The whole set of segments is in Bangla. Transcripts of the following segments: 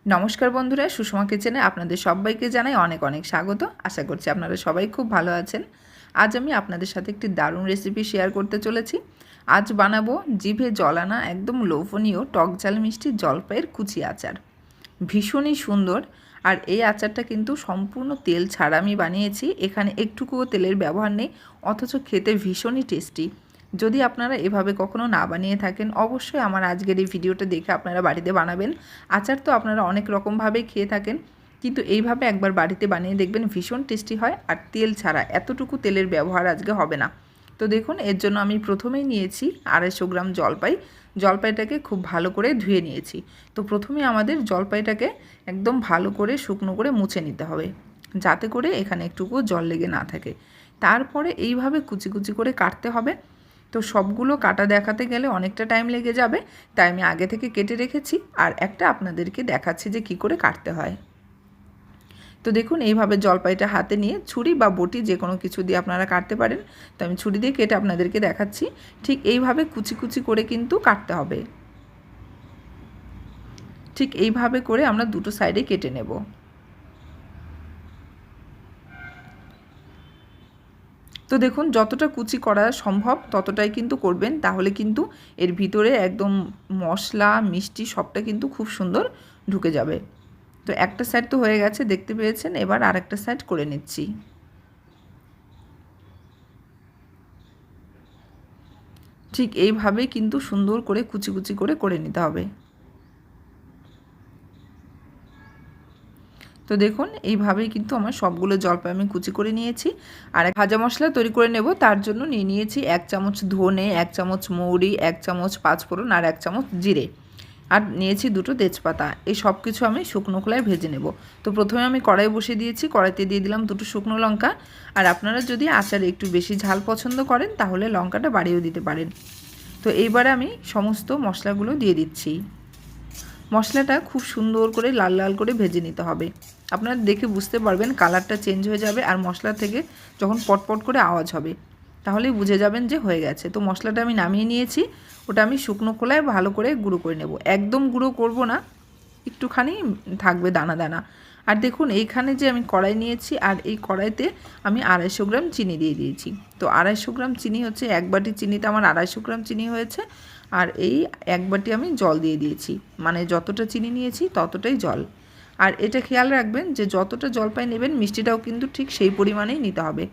নমস্কার বন্ধুরা, সুষমা কিচেনে আপনাদের সবাইকে জানাই অনেক অনেক স্বাগত। আশা করছি আপনারা সবাই খুব ভালো আছেন। আজ আমি আপনাদের সাথে একটি দারুণ রেসিপি শেয়ার করতে চলেছি। আজ বানাবো জিভে জল আনা একদম লোভনীয় টক ঝাল মিষ্টি জলপাইয়ের কুচি আচার। ভীষণই সুন্দর। আর এই আচারটা কিন্তু সম্পূর্ণ তেল ছাড়া আমি বানিয়েছি। এখানে একটুকুও তেলের ব্যবহার নেই, অথচ খেতে ভীষণই টেস্টি। যদি আপনারা এভাবে কখনো না বানিয়ে থাকেন, অবশ্যই আমার আজকের এই ভিডিওটা দেখে আপনারা বাড়িতে বানাবেন। আচার তো আপনারা অনেক রকমভাবেই খেয়ে থাকেন, কিন্তু এইভাবে একবার বাড়িতে বানিয়ে দেখবেন, ভীষণ টেস্টি হয়। আর তেল ছাড়া, এতটুকু তেলের ব্যবহার আজকে হবে না। তো দেখুন, এর জন্য আমি প্রথমেই নিয়েছি 250 গ্রাম জলপাই। জলপাইটাকে খুব ভালো করে ধুয়ে নিয়েছি। তো প্রথমে আমাদের জলপাইটাকে একদম ভালো করে শুকনো করে মুছে নিতে হবে, যাতে করে এখানে একটুকুও জল লেগে না থাকে। তারপরে এইভাবে কুচি কুচি করে কাটতে হবে। তো সবগুলো কাটা দেখাতে গেলে অনেকটা টাইম লেগে যাবে, তাই আমি আগে থেকে কেটে রেখেছি। আর একটা আপনাদেরকে দেখাচ্ছি যে কী করে কাটতে হয়। তো দেখুন, এইভাবে জলপাইটা হাতে নিয়ে ছুরি বা বটি যে কোনো কিছু দিয়ে আপনারা কাটতে পারেন। তো আমি ছুরি দিয়ে কেটে আপনাদেরকে দেখাচ্ছি। ঠিক এইভাবে কুচি কুচি করে কিন্তু কাটতে হবে। ঠিক এইভাবে করে আমরা দুটো সাইডে কেটে নেব। তো দেখুন, যতটা কুচি করা সম্ভব ততটাই কিন্তু করবেন, তাহলে কিন্তু এর ভিতরে একদম মশলা মিষ্টি সবটা কিন্তু খুব সুন্দর ঢুকে যাবে। তো একটা সাইড তো হয়ে গেছে, দেখতে পেয়েছেন। এবার আরেকটা সাইড করে নিচ্ছি। ঠিক এইভাবেই কিন্তু সুন্দর করে কুচি কুচি করে নিতে হবে। তো দেখুন, এইভাবেই কিন্তু আমার সবগুলো জলপাই আমি কুচি করে নিয়েছি। আর ভাজা মশলা তৈরি করে নেব। তার জন্য নিয়ে নিয়েছি 1 চামচ ধনে, 1 চামচ মৌরি, 1 চামচ পাঁচফোড়ন আর 1 চামচ জিরে। আর নিয়েছি দুটো তেজপাতা। এই সব কিছু আমি শুকনো খোলায় ভেজে নেব। তো প্রথমে আমি কড়াই বসিয়ে দিয়েছি। কড়াইতে দিয়ে দিলাম দুটো শুকনো লঙ্কা। আর আপনারা যদি আচারে একটু বেশি ঝাল পছন্দ করেন, তাহলে লঙ্কাটা বাড়িয়েও দিতে পারেন। তো এইবারে আমি সমস্ত মশলাগুলো দিয়ে দিচ্ছি। মশলাটা খুব সুন্দর করে লাল লাল করে ভেজে নিতে হবে। আপনারা দেখে বুঝতে পারবেন, কালারটা চেঞ্জ হয়ে যাবে। আর মশলা থেকে যখন পটপট করে আওয়াজ হবে, তাহলেই বুঝে যাবেন যে হয়ে গেছে। তো মশলাটা আমি নামিয়ে নিয়েছি। ওটা আমি শুকনো খোলায় ভালো করে গুঁড়ো করে নেব। একদম গুঁড়ো করব না, একটুখানি থাকবে দানা দানা। আর দেখুন, এইখানে যে আমি কড়াই নিয়েছি, আর এই কড়াইতে আমি 250 গ্রাম চিনি দিয়ে দিয়েছি। তো 250 গ্রাম চিনি হচ্ছে, 1 বাটি চিনিতে আমার 250 গ্রাম চিনি হয়েছে। আর এই 1 বাটি আমি জল দিয়ে দিয়েছি, মানে যতটা চিনি নিয়েছি ততটাই জল। আর এটা খেয়াল রাখবেন যে যতটা জলপাই নেবেন, মিষ্টিটাও কিন্তু ঠিক সেই পরিমাণেই নিতে হবে।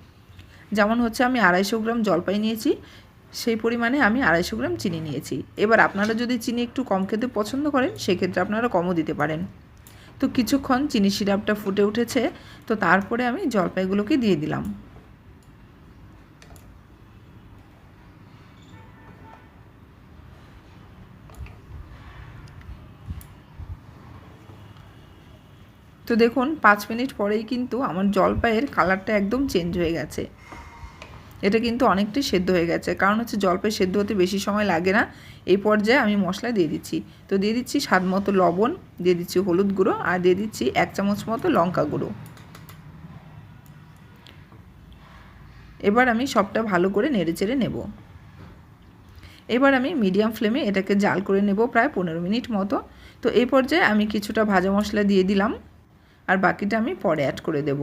যেমন হচ্ছে, আমি 250 গ্রাম জলপাই নিয়েছি, সেই পরিমাণে আমি 250 গ্রাম চিনি নিয়েছি। এবার আপনারা যদি চিনি একটু কম খেতে পছন্দ করেন, সেক্ষেত্রে আপনারা কমও দিতে পারেন। তো কিছুক্ষণ চিনি সিরাপটা ফুটে উঠেছে। তো তারপরে আমি জলপাইগুলোকে দিয়ে দিলাম। তো দেখুন, 5 মিনিট পরেই কিন্তু আমার জলপাইয়ের কালারটা একদম চেঞ্জ হয়ে গেছে। এটা কিন্তু অনেকটাই সেদ্ধ হয়ে গেছে, কারণ হচ্ছে জলপাই সেদ্ধ হতে বেশি সময় লাগে না। এই পর্যায়ে আমি মশলা দিয়ে দিচ্ছি। তো দিয়ে দিচ্ছি স্বাদ মতো লবণ, দিয়ে দিচ্ছি হলুদ গুঁড়ো, আর দিয়ে দিচ্ছি 1 চামচ মতো লঙ্কা গুঁড়ো। এবার আমি সবটা ভালো করে নেড়েচেড়ে নেব। এবার আমি মিডিয়াম ফ্লেমে এটাকে জাল করে নেব প্রায় 15 মিনিট মতো। তো এই পর্যায়ে আমি কিছুটা ভাজা মশলা দিয়ে দিলাম, আর বাকিটা আমি পরে অ্যাড করে দেব।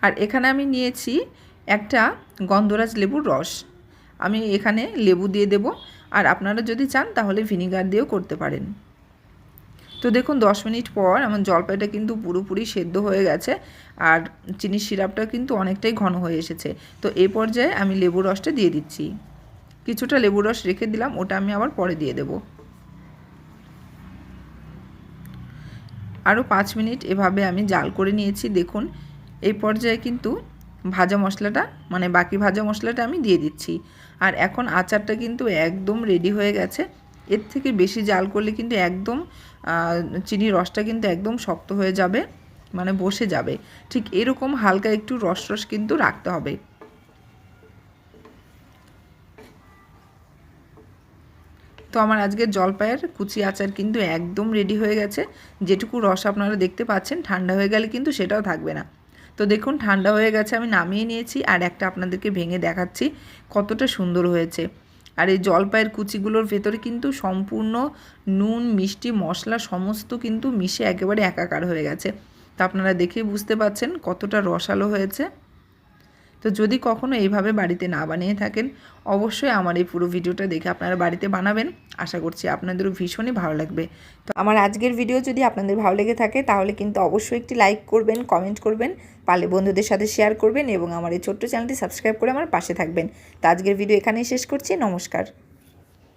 আর এখানে আমি নিয়েছি একটা গন্ধরাজ লেবুর রস। আমি এখানে লেবু দিয়ে দেব। আর আপনারা যদি চান তাহলে ভিনিগার দিয়েও করতে পারেন। তো দেখুন, 10 মিনিট পর আমার জলপাইটা কিন্তু পুরোপুরি সেদ্ধ হয়ে গেছে। আর চিনির সিরাপটা কিন্তু অনেকটাই ঘন হয়ে এসেছে। তো এই পর্যায়ে আমি লেবুর রসটা দিয়ে দিচ্ছি। কিছুটা লেবুর রস রেখে দিলাম, ওটা আমি আবার পরে দিয়ে দেব। আরও 5 মিনিট এভাবে আমি জাল করে নিয়েছি। দেখুন, এই পর্যায়ে কিন্তু ভাজা মশলাটা, মানে বাকি ভাজা মশলাটা আমি দিয়ে দিচ্ছি। আর এখন আচারটা কিন্তু একদম রেডি হয়ে গেছে। এর থেকে বেশি জাল করলে কিন্তু একদম চিনির রসটা কিন্তু একদম শক্ত হয়ে যাবে, মানে বসে যাবে। ঠিক এরকম হালকা একটু রস রস কিন্তু রাখতে হবে। তো আমার আজকের জলপাইয়ের কুচি আচার কিন্তু একদম রেডি হয়ে গেছে। যেটুকু রস আপনারা দেখতে পাচ্ছেন, ঠান্ডা হয়ে গেলে কিন্তু সেটাও থাকবে না। তো দেখুন ঠান্ডা হয়ে গেছে, আমি নামিয়ে নিয়েছি। আর একটা আপনাদেরকে ভেঙে দেখাচ্ছি কতটা সুন্দর হয়েছে। আর এই জলপাইয়ের কুচিগুলোর ভেতরে কিন্তু সম্পূর্ণ নুন, মিষ্টি, মশলা সমস্ত কিন্তু মিশে একেবারে একাকার হয়ে গেছে। তো আপনারা দেখেই বুঝতে পারছেন কতটা রসালো হয়েছে। তো যদি কখনো এইভাবে বাড়িতে না বানিয়ে থাকেন, অবশ্যই আমার এই পুরো ভিডিওটা দেখে আপনারা বাড়িতে বানাবেন। আশা করছি আপনাদেরও ভীষণই ভালো লাগবে। তো আমার আজকের ভিডিও যদি আপনাদের ভালো লেগে থাকে তাহলে কিন্তু অবশ্যই একটি লাইক করবেন, কমেন্ট করবেন, পারলে বন্ধুদের সাথে শেয়ার করবেন এবং আমার এই ছোট্ট চ্যানেলটি সাবস্ক্রাইব করে আমার পাশে থাকবেন। তো আজকের ভিডিও এখানেই শেষ করছি। নমস্কার।